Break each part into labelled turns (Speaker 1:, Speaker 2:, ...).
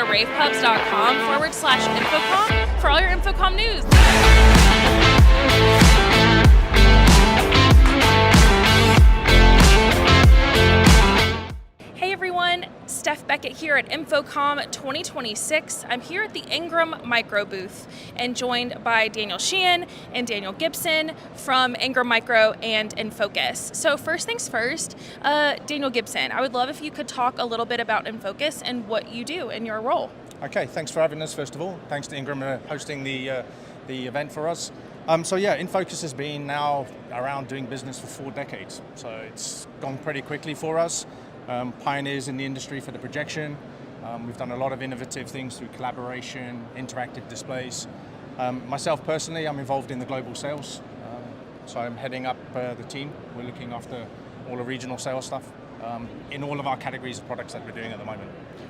Speaker 1: to ravepubs.com/InfoComm for all your InfoComm news. Hey everyone, Steph Beckett here at InfoComm 2026. I'm here at the Ingram Micro booth and joined by Daniel Sheehan and Daniel Gibson from Ingram Micro and InFocus. So first things first, Daniel Gibson, I would love if you could talk a little bit about InFocus and what you do in your role.
Speaker 2: Okay, thanks for having us first of all. Thanks to Ingram hosting the event for us. InFocus has been now around doing business for 4 decades. So it's gone pretty quickly for us. Pioneers in the industry for the projection. We've done a lot of innovative things through collaboration, interactive displays. Myself personally, I'm involved in the global sales. So I'm heading up the team. We're looking after all the regional sales stuff in all of our categories of products that we're doing at the moment.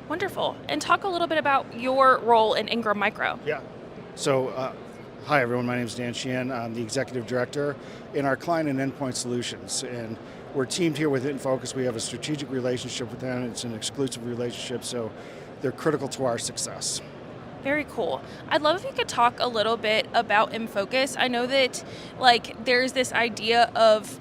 Speaker 1: Wonderful. And talk a little bit about your role in Ingram Micro.
Speaker 3: Yeah. So, hi everyone, my name is Dan Sheehan. I'm the Executive Director in our Client and Endpoint Solutions. And we're teamed here with InFocus. We have a strategic relationship with them. It's an exclusive relationship, so they're critical to our success.
Speaker 1: Very cool. I'd love if you could talk a little bit about InFocus. I know that there's this idea of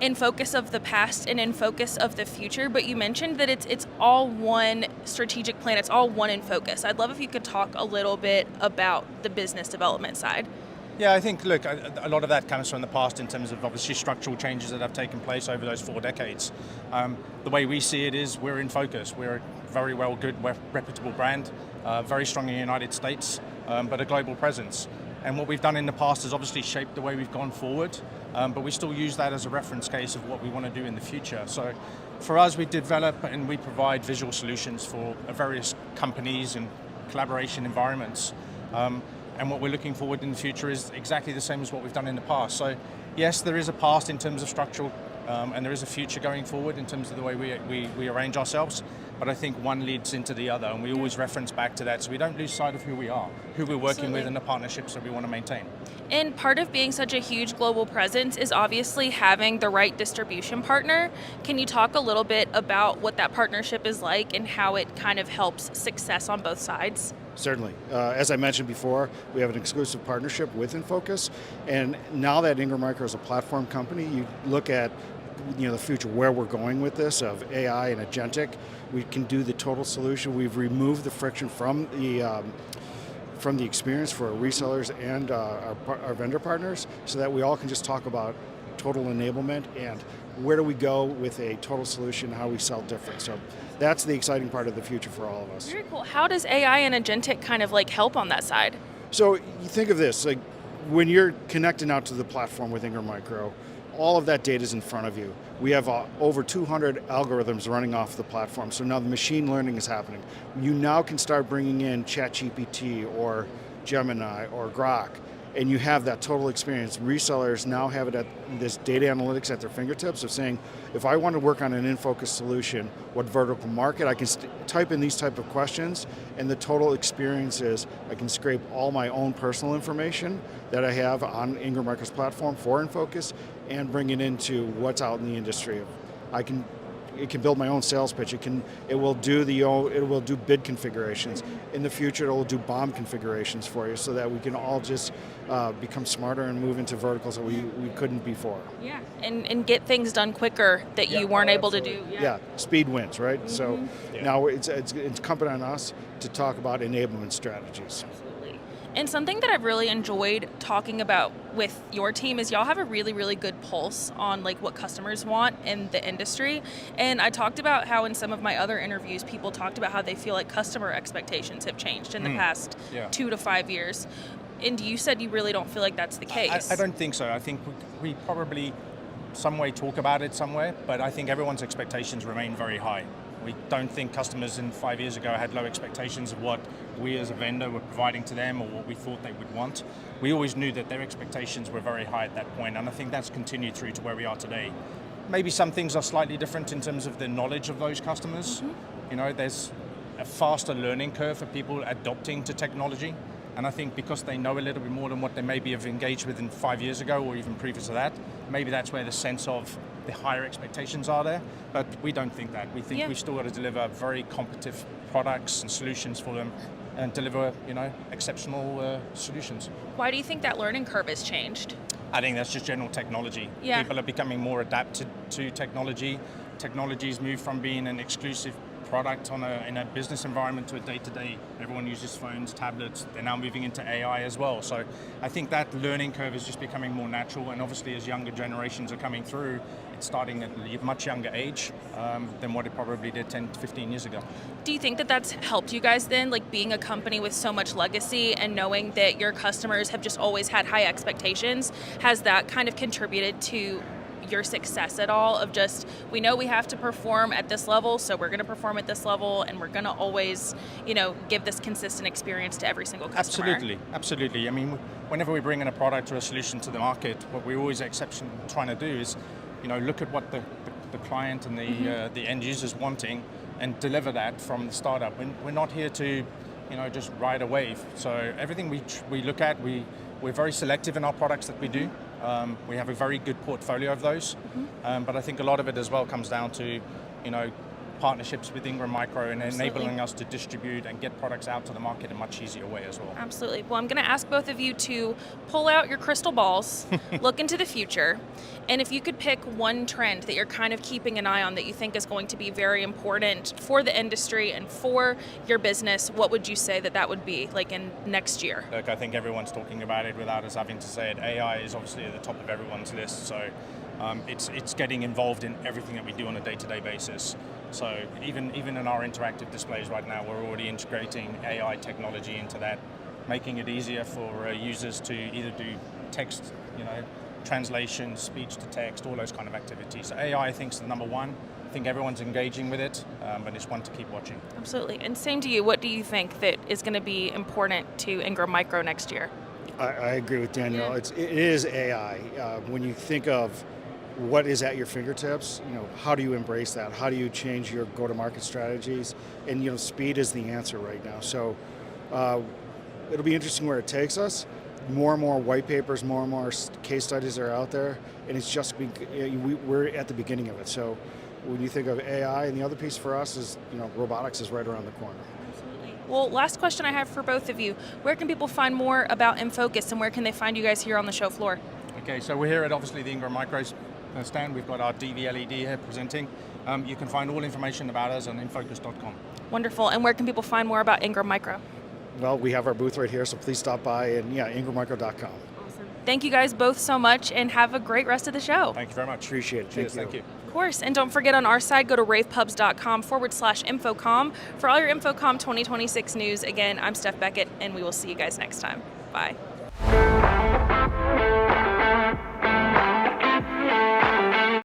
Speaker 1: InFocus of the past and InFocus of the future, but you mentioned that it's all one strategic plan, it's all one InFocus. I'd love if you could talk a little bit about the business development side.
Speaker 2: Yeah, I think, look, a lot of that comes from the past in terms of obviously structural changes that have taken place over those 4 decades. The way we see it is we're InFocus. We're a very good, reputable brand, very strong in the United States, but a global presence. And what we've done in the past has obviously shaped the way we've gone forward, but we still use that as a reference case of what we want to do in the future. So for us, we develop and we provide visual solutions for various companies and collaboration environments. And what we're looking forward in the future is exactly the same as what we've done in the past. So yes, there is a past in terms of structural, and there is a future going forward in terms of the way we arrange ourselves. But I think one leads into the other, and we always reference back to that so we don't lose sight of who we are, who we're working with, and the partnerships that we want to maintain.
Speaker 1: And part of being such a huge global presence is obviously having the right distribution partner. Can you talk a little bit about what that partnership is like and how it kind of helps success on both sides?
Speaker 3: Certainly. As I mentioned before, we have an exclusive partnership with InFocus, and now that Ingram Micro is a platform company, you look at the future, where we're going with this of AI and agentic. We can do the total solution. We've removed the friction from the experience for our resellers and our vendor partners, so that we all can just talk about total enablement and where do we go with a total solution, how we sell different. So that's the exciting part of the future for all of us.
Speaker 1: Very cool. How does AI and agentic kind of help on that side?
Speaker 3: So you think of this, when you're connecting out to the platform with Ingram Micro, all of that data is in front of you. We have over 200 algorithms running off the platform, so now the machine learning is happening. You now can start bringing in ChatGPT or Gemini or Grok, and you have that total experience. Resellers now have it at this data analytics at their fingertips of saying, if I want to work on an InFocus solution, what vertical market, I can type in these type of questions, and the total experience is, I can scrape all my own personal information that I have on Ingram Micro's platform for InFocus and bring it into what's out in the industry. It can build my own sales pitch. It will do bid configurations. In the future, it will do BOM configurations for you, so that we can all just become smarter and move into verticals that we couldn't before.
Speaker 1: Yeah, and get things done quicker that you weren't able to do.
Speaker 3: Yeah, speed wins, right? Mm-hmm. So now it's incumbent on us to talk about enablement strategies.
Speaker 1: And something that I've really enjoyed talking about with your team is y'all have a really good pulse on what customers want in the industry. And I talked about how in some of my other interviews, people talked about how they feel like customer expectations have changed in the past 2 to 5 years. And you said you really don't feel like that's the case.
Speaker 2: I don't think so. I think we probably some way talk about it somewhere, but I think everyone's expectations remain very high. We don't think customers 5 years ago had low expectations of what we as a vendor were providing to them or what we thought they would want. We always knew that their expectations were very high at that point, and I think that's continued through to where we are today. Maybe some things are slightly different in terms of the knowledge of those customers. Mm-hmm. There's a faster learning curve for people adopting to technology. And I think because they know a little bit more than what they maybe have engaged with 5 years ago or even previous to that, maybe that's where the sense of the higher expectations are there. But we don't think that. We think we've still got to deliver very competitive products and solutions for them and deliver, exceptional solutions.
Speaker 1: Why do you think that learning curve has changed?
Speaker 2: I think that's just general technology.
Speaker 1: Yeah.
Speaker 2: People are becoming more adapted to technology. Technology's moved from being an exclusive product in a business environment to a day-to-day. Everyone uses phones, tablets. They're now moving into AI as well. So I think that learning curve is just becoming more natural. And obviously, as younger generations are coming through, it's starting at a much younger age than what it probably did 10 to 15 years ago.
Speaker 1: Do you think that that's helped you guys then, like being a company with so much legacy and knowing that your customers have just always had high expectations? Has that kind of contributed to your success at all, of just, we know we have to perform at this level, so we're going to perform at this level, and we're going to always, give this consistent experience to every single customer?
Speaker 2: Absolutely. I mean, whenever we bring in a product or a solution to the market, what we're always trying to do is, look at what the client and the end user's wanting and deliver that from the startup. We're not here to, just ride a wave. So everything we look at, we're very selective in our products that we do. We have a very good portfolio of those, but I think a lot of it as well comes down to, partnerships with Ingram Micro and enabling us to distribute and get products out to the market in a much easier way as well.
Speaker 1: Absolutely. Well, I'm going to ask both of you to pull out your crystal balls, look into the future, and if you could pick one trend that you're kind of keeping an eye on that you think is going to be very important for the industry and for your business, what would you say that would be, like in next year?
Speaker 2: Look, I think everyone's talking about it without us having to say it. AI is obviously at the top of everyone's list, so it's getting involved in everything that we do on a day-to-day basis. So even in our interactive displays right now, we're already integrating AI technology into that, making it easier for users to either do text, translation, speech to text, all those kind of activities. So AI, I think, is the number one. I think everyone's engaging with it, but it's one to keep watching.
Speaker 1: Absolutely. And same to you. What do you think that is going to be important to Ingram Micro next year?
Speaker 3: I agree with Danielle. Yeah. It is AI. When you think of what is at your fingertips, how do you embrace that? How do you change your go-to-market strategies? And speed is the answer right now. So it'll be interesting where it takes us. More and more white papers, more and more case studies are out there, and it's just we're at the beginning of it. So when you think of AI, and the other piece for us is robotics is right around the corner.
Speaker 1: Absolutely. Well, last question I have for both of you: where can people find more about InFocus, and where can they find you guys here on the show floor?
Speaker 2: Okay, so we're here at obviously the Ingram Micro stand. We've got our DV LED here presenting. You can find all information about us on InFocus.com.
Speaker 1: Wonderful. And where can people find more about Ingram Micro?
Speaker 3: Well, we have our booth right here, so please stop by and IngramMicro.com.
Speaker 1: Awesome. Thank you guys both so much, and have a great rest of the show.
Speaker 2: Thank you very much.
Speaker 3: Appreciate it.
Speaker 2: Cheers, thank you.
Speaker 1: Of course, and don't forget on our side, go to ravepubs.com/InfoComm for all your InfoComm 2026 news. Again, I'm Steph Beckett, and we will see you guys next time. Bye.